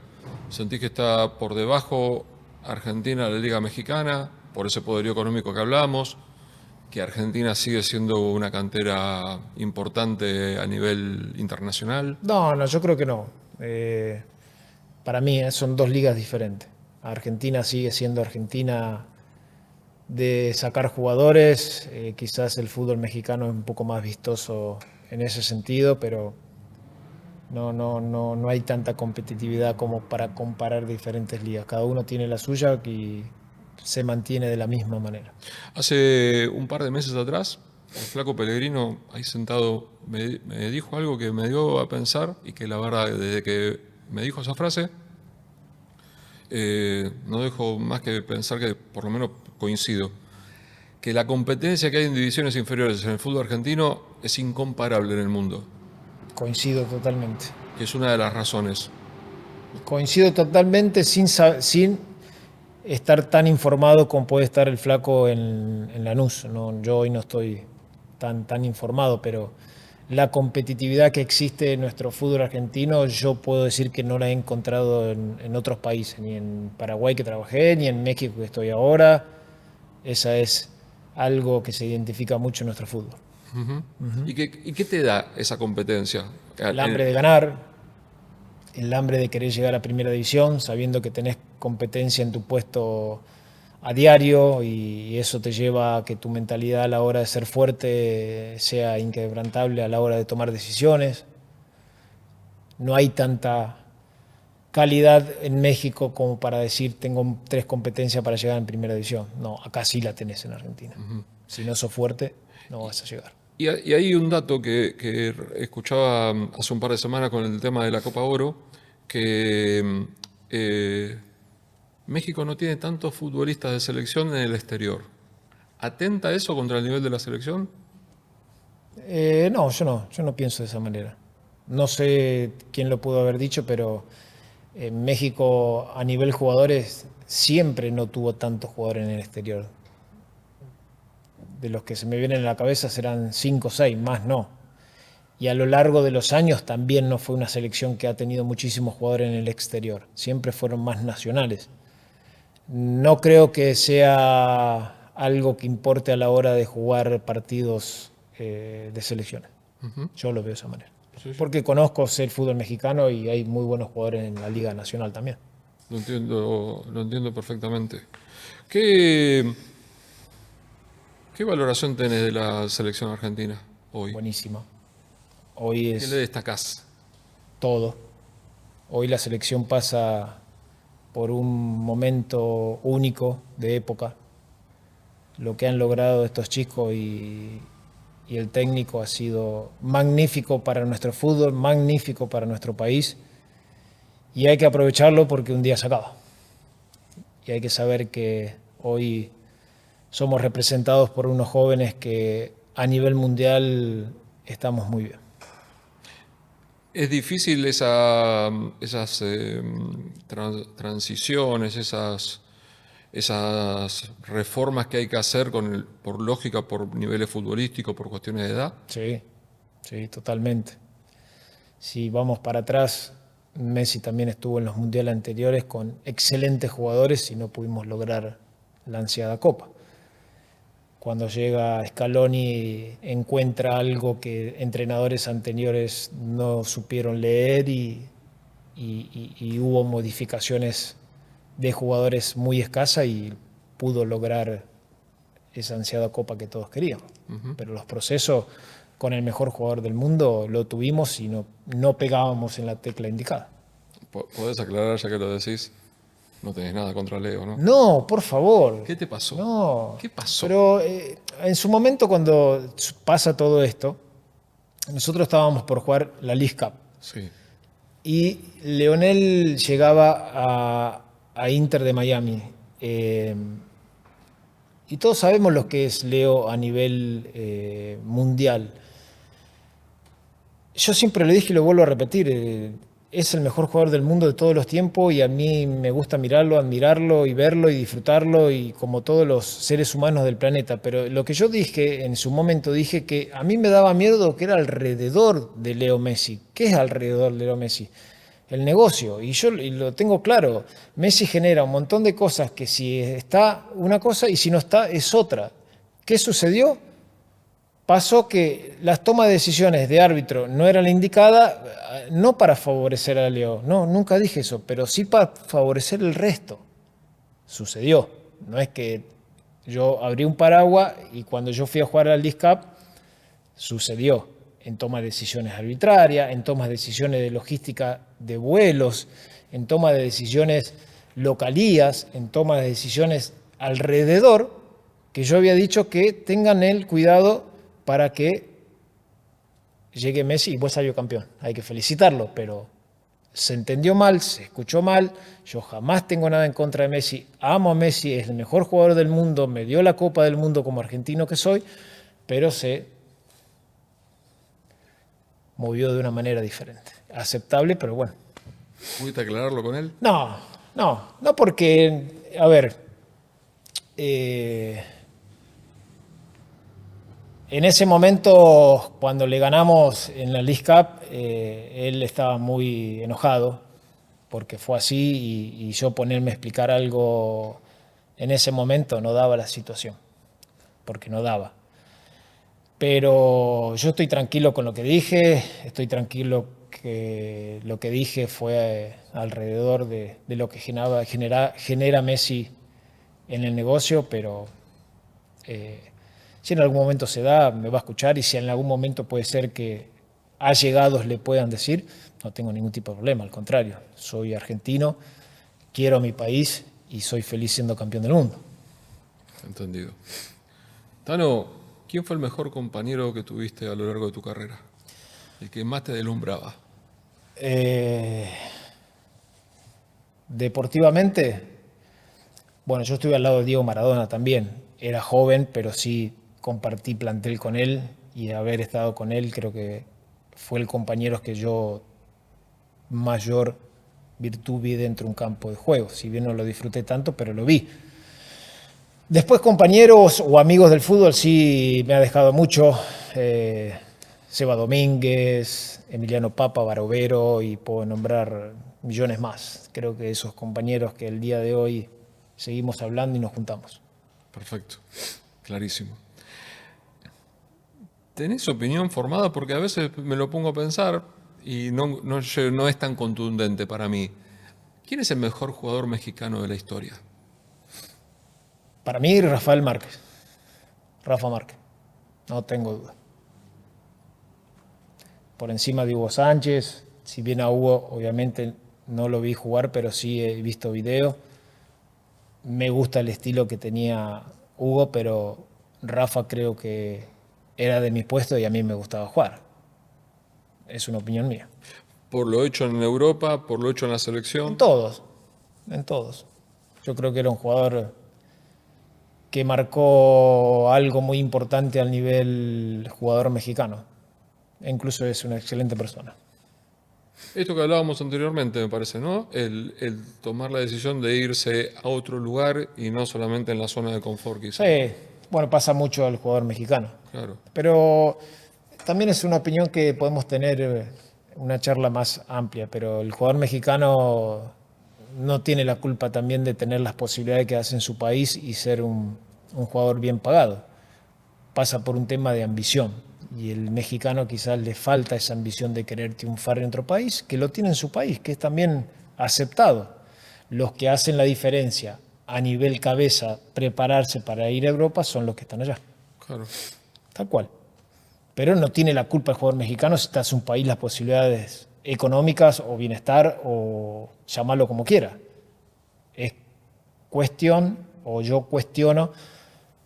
¿Sentís que está por debajo Argentina de la liga mexicana, por ese poderío económico que hablamos? ¿Que Argentina sigue siendo una cantera importante a nivel internacional? No, yo creo que no. Para mí son 2 ligas diferentes. Argentina sigue siendo Argentina de sacar jugadores, quizás el fútbol mexicano es un poco más vistoso en ese sentido, pero no hay tanta competitividad como para comparar diferentes ligas. Cada uno tiene la suya y se mantiene de la misma manera. Hace un par de meses atrás, el flaco Pellegrino, ahí sentado, me dijo algo que me dio a pensar y que la verdad, desde que me dijo esa frase, no dejo más que pensar que por lo menos coincido, que la competencia que hay en divisiones inferiores en el fútbol argentino es incomparable en el mundo, Coincido totalmente. que es una de las razones. Coincido totalmente sin estar tan informado como puede estar el flaco en Lanús. No, yo hoy no estoy tan informado, pero la competitividad que existe en nuestro fútbol argentino, yo puedo decir que no la he encontrado en otros países, ni en Paraguay que trabajé, ni en México que estoy ahora. Esa es algo que se identifica mucho en nuestro fútbol. ¿Y qué te da esa competencia? El hambre de ganar, el hambre de querer llegar a primera división, sabiendo que tenés competencia en tu puesto a diario y eso te lleva a que tu mentalidad a la hora de ser fuerte sea inquebrantable a la hora de tomar decisiones. No hay tanta calidad en México como para decir tengo 3 competencias para llegar en primera división. No, acá sí la tenés en Argentina. Si no sos fuerte, no vas a llegar. Y hay un dato que escuchaba hace un par de semanas con el tema de la Copa Oro, que México no tiene tantos futbolistas de selección en el exterior. ¿Atenta eso contra el nivel de la selección? No, yo no pienso de esa manera. No sé quién lo pudo haber dicho, pero México a nivel jugadores siempre no tuvo tantos jugadores en el exterior. De los que se me vienen a la cabeza serán 5 o 6, más no. Y a lo largo de los años también no fue una selección que ha tenido muchísimos jugadores en el exterior. Siempre fueron más nacionales. No creo que sea algo que importe a la hora de jugar partidos de selecciones. Yo lo veo de esa manera. Sí, sí. Porque conozco el fútbol mexicano y hay muy buenos jugadores en la Liga Nacional también. Lo entiendo perfectamente. ¿Qué valoración tenés de la selección argentina hoy? Buenísima. Hoy ¿Qué es le destacás? todo. Hoy la selección pasa por un momento único de época. Lo que han logrado estos chicos y el técnico ha sido magnífico para nuestro fútbol, magnífico para nuestro país. Y hay que aprovecharlo porque un día se acaba. Y hay que saber que hoy somos representados por unos jóvenes que a nivel mundial estamos muy bien. Es difícil esas transiciones, esas reformas que hay que hacer por lógica, por niveles futbolísticos, por cuestiones de edad. Sí, sí, totalmente. Si vamos para atrás, Messi también estuvo en los mundiales anteriores con excelentes jugadores y no pudimos lograr la ansiada copa. Cuando llega Scaloni encuentra algo que entrenadores anteriores no supieron leer y hubo modificaciones de jugadores muy escasas y pudo lograr esa ansiada copa que todos queríamos. Pero los procesos con el mejor jugador del mundo lo tuvimos y no pegábamos en la tecla indicada. ¿Podés aclarar, ya que lo decís? No tenés nada contra Leo, ¿no? No, por favor. ¿Qué te pasó? No. ¿Qué pasó? Pero en su momento, cuando pasa todo esto, nosotros estábamos por jugar la League Cup. Sí. Y Leonel llegaba a Inter de Miami. Y todos sabemos lo que es Leo a nivel mundial. Yo siempre lo dije y lo vuelvo a repetir. Es el mejor jugador del mundo de todos los tiempos y a mí me gusta mirarlo, admirarlo y verlo y disfrutarlo y como todos los seres humanos del planeta. Pero lo que yo dije en su momento, dije que a mí me daba miedo que era alrededor de Leo Messi. ¿Qué es alrededor de Leo Messi? El negocio. Y yo lo tengo claro. Messi genera un montón de cosas que si está una cosa y si no está es otra. ¿Qué sucedió? Pasó que las tomas de decisiones de árbitro no eran la indicada, no para favorecer a Leo, no, nunca dije eso, pero sí para favorecer el resto. Sucedió. No es que yo abrí un paraguas y cuando yo fui a jugar al League Cup, sucedió. En toma de decisiones arbitrarias, en toma de decisiones de logística de vuelos, en toma de decisiones localías, en toma de decisiones alrededor, que yo había dicho que tengan el cuidado para que llegue Messi y pues salió campeón. Hay que felicitarlo, pero se entendió mal, se escuchó mal. Yo jamás tengo nada en contra de Messi. Amo a Messi, es el mejor jugador del mundo, me dio la Copa del Mundo como argentino que soy, pero se movió de una manera diferente. Aceptable, pero bueno. ¿Pudiste aclararlo con él? No porque, a ver, en ese momento, cuando le ganamos en la League Cup, él estaba muy enojado porque fue así y yo ponerme a explicar algo en ese momento no daba la situación, porque no daba. Pero yo estoy tranquilo con lo que dije, estoy tranquilo que lo que dije fue alrededor de lo que genera Messi en el negocio, pero si en algún momento se da, me va a escuchar y si en algún momento puede ser que allegados le puedan decir, no tengo ningún tipo de problema, al contrario, soy argentino, quiero a mi país y soy feliz siendo campeón del mundo. Entendido. Tano, ¿quién fue el mejor compañero que tuviste a lo largo de tu carrera? El que más te deslumbraba. Deportivamente, bueno, yo estuve al lado de Diego Maradona también. Era joven, pero sí compartí plantel con él y haber estado con él creo que fue el compañero que yo mayor virtud vi dentro de un campo de juego. Si bien no lo disfruté tanto, pero lo vi. Después compañeros o amigos del fútbol sí me ha dejado mucho. Seba Domínguez, Emiliano Papa, Barovero y puedo nombrar millones más. Creo que esos compañeros que el día de hoy seguimos hablando y nos juntamos. Perfecto, clarísimo. ¿Tenés opinión formada? Porque a veces me lo pongo a pensar y no es tan contundente para mí. ¿Quién es el mejor jugador mexicano de la historia? Para mí, Rafael Márquez. Rafa Márquez. No tengo duda. Por encima de Hugo Sánchez. Si bien a Hugo, obviamente, no lo vi jugar, pero sí he visto video. Me gusta el estilo que tenía Hugo, pero Rafa creo que era de mi puesto y a mí me gustaba jugar. Es una opinión mía. Por lo hecho en Europa, por lo hecho en la selección. En todos, en todos. Yo creo que era un jugador que marcó algo muy importante al nivel jugador mexicano. E incluso es una excelente persona. Esto que hablábamos anteriormente, me parece, ¿no? El tomar la decisión de irse a otro lugar y no solamente en la zona de confort, quizás. Sí, bueno, pasa mucho al jugador mexicano. Claro. Pero también es una opinión que podemos tener una charla más amplia, pero el jugador mexicano no tiene la culpa también de tener las posibilidades que hace en su país y ser un jugador bien pagado. Pasa por un tema de ambición. Y el mexicano quizás le falta esa ambición de querer triunfar en otro país, que lo tiene en su país, que es también aceptado. Los que hacen la diferencia a nivel cabeza, prepararse para ir a Europa, son los que están allá. Claro. Tal cual. Pero no tiene la culpa el jugador mexicano si estás en un país las posibilidades económicas o bienestar o llamarlo como quiera. Es cuestión, o yo cuestiono,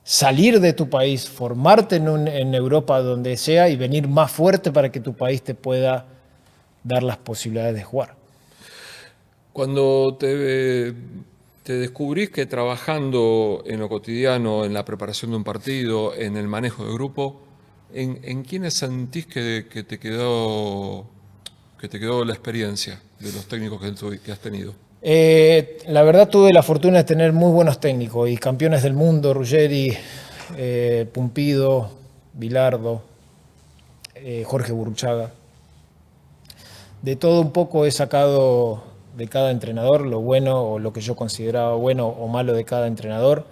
salir de tu país, formarte en Europa donde sea y venir más fuerte para que tu país te pueda dar las posibilidades de jugar. Cuando te descubrís que trabajando en lo cotidiano, en la preparación de un partido, en el manejo de grupo, ¿en quiénes sentís que te quedó la experiencia de los técnicos que has tenido? La verdad tuve la fortuna de tener muy buenos técnicos y campeones del mundo, Ruggeri, Pumpido, Bilardo, Jorge Burruchaga. De todo un poco he sacado de cada entrenador lo bueno o lo que yo consideraba bueno o malo de cada entrenador,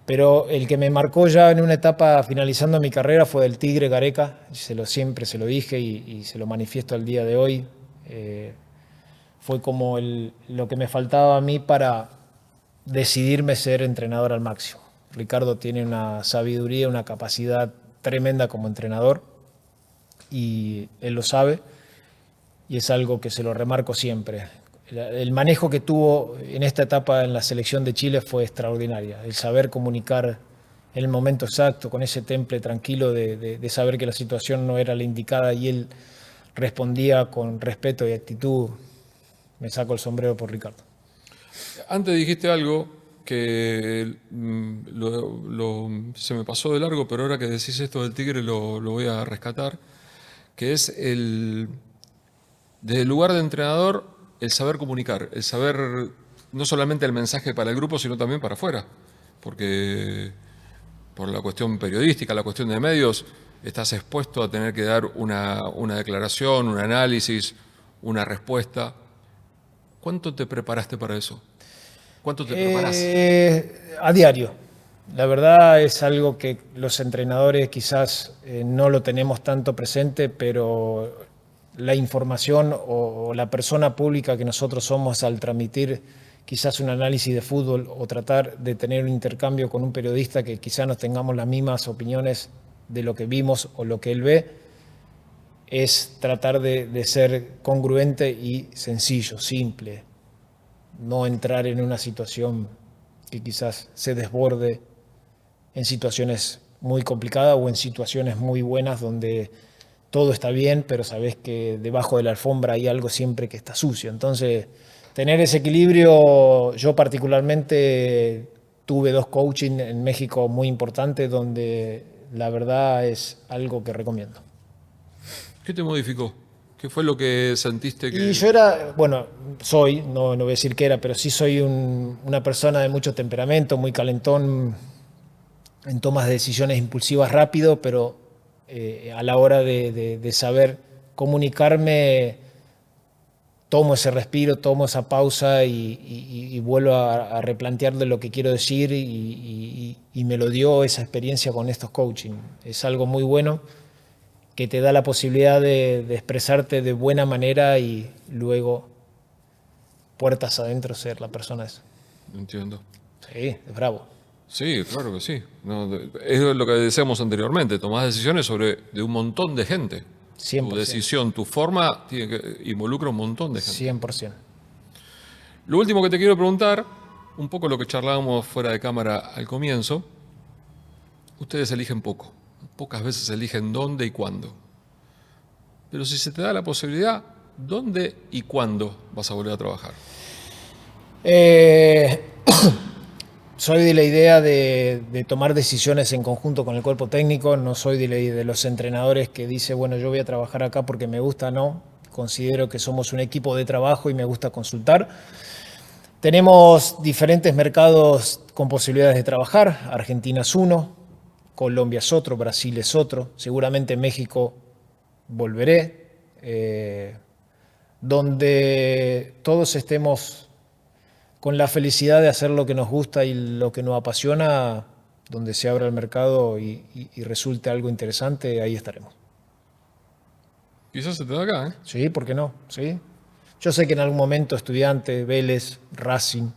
pero el que me marcó ya en una etapa finalizando mi carrera fue el Tigre Gareca, siempre se lo dije y se lo manifiesto al día de hoy. Fue como lo que me faltaba a mí para decidirme ser entrenador al máximo. Ricardo tiene una sabiduría, una capacidad tremenda como entrenador y él lo sabe y es algo que se lo remarco siempre. El manejo que tuvo en esta etapa en la selección de Chile fue extraordinaria. El saber comunicar en el momento exacto, con ese temple tranquilo de saber que la situación no era la indicada y él respondía con respeto y actitud. Me saco el sombrero por Ricardo. Antes dijiste algo que se me pasó de largo, pero ahora que decís esto del Tigre lo voy a rescatar, que es desde el lugar de entrenador, el saber comunicar, el saber no solamente el mensaje para el grupo, sino también para afuera, porque por la cuestión periodística, la cuestión de medios, estás expuesto a tener que dar una declaración, un análisis, una respuesta. ¿Cuánto te preparaste para eso? ¿Cuánto te preparás? A diario. La verdad es algo que los entrenadores quizás no lo tenemos tanto presente, pero la información o la persona pública que nosotros somos al transmitir quizás un análisis de fútbol o tratar de tener un intercambio con un periodista que quizás no tengamos las mismas opiniones de lo que vimos o lo que él ve, es tratar de ser congruente y sencillo, simple. No entrar en una situación que quizás se desborde en situaciones muy complicadas o en situaciones muy buenas donde todo está bien, pero sabes que debajo de la alfombra hay algo siempre que está sucio. Entonces, tener ese equilibrio, yo particularmente tuve 2 coaching en México muy importantes donde la verdad es algo que recomiendo. ¿Qué te modificó? ¿Qué fue lo que sentiste que...? Y yo era, bueno, soy, no voy a decir que era, pero sí soy una persona de mucho temperamento, muy calentón, en tomas de decisiones impulsivas rápido, pero a la hora de saber comunicarme, tomo ese respiro, tomo esa pausa y vuelvo a replantearle lo que quiero decir y me lo dio esa experiencia con estos coaching. Es algo muy bueno que te da la posibilidad de expresarte de buena manera y luego puertas adentro ser la persona esa. Entiendo. Sí, es bravo. Sí, claro que sí. No, es lo que decíamos anteriormente, tomás decisiones de un montón de gente. 100%. Tu decisión, tu forma, involucra un montón de gente. 100%. Lo último que te quiero preguntar, un poco lo que charlábamos fuera de cámara al comienzo, ustedes eligen poco, pocas veces eligen dónde y cuándo. Pero si se te da la posibilidad, ¿dónde y cuándo vas a volver a trabajar? Soy de la idea de tomar decisiones en conjunto con el cuerpo técnico, no soy de los entrenadores que dice, bueno, yo voy a trabajar acá porque me gusta, no. Considero que somos un equipo de trabajo y me gusta consultar. Tenemos diferentes mercados con posibilidades de trabajar. Argentina es uno, Colombia es otro, Brasil es otro. Seguramente México volveré. Donde todos estemos con la felicidad de hacer lo que nos gusta y lo que nos apasiona, donde se abra el mercado y resulte algo interesante, ahí estaremos. Quizás se te da acá, ¿eh? Sí, ¿por qué no? Sí. Yo sé que en algún momento Estudiantes, Vélez, Racing,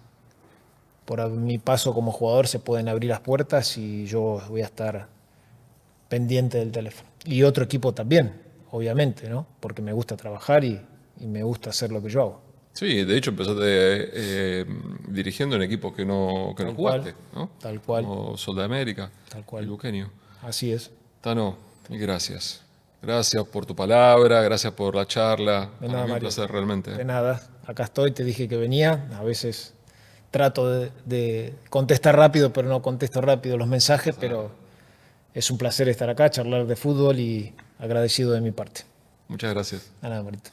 por mi paso como jugador se pueden abrir las puertas y yo voy a estar pendiente del teléfono. Y otro equipo también, obviamente, ¿no? Porque me gusta trabajar y me gusta hacer lo que yo hago. Sí, de hecho empezaste dirigiendo en equipos que no Tal jugaste, cual, ¿no? tal cual. Como Sol de América, Tal cual. y Luqueño. Así es. Tano, mil gracias. Gracias por tu palabra, gracias por la charla. De Para nada, mí un Mario. placer realmente. De nada. Acá estoy, te dije que venía. A veces trato de contestar rápido, pero no contesto rápido los mensajes, pero es un placer estar acá, charlar de fútbol y agradecido de mi parte. Muchas gracias. De nada, Marito.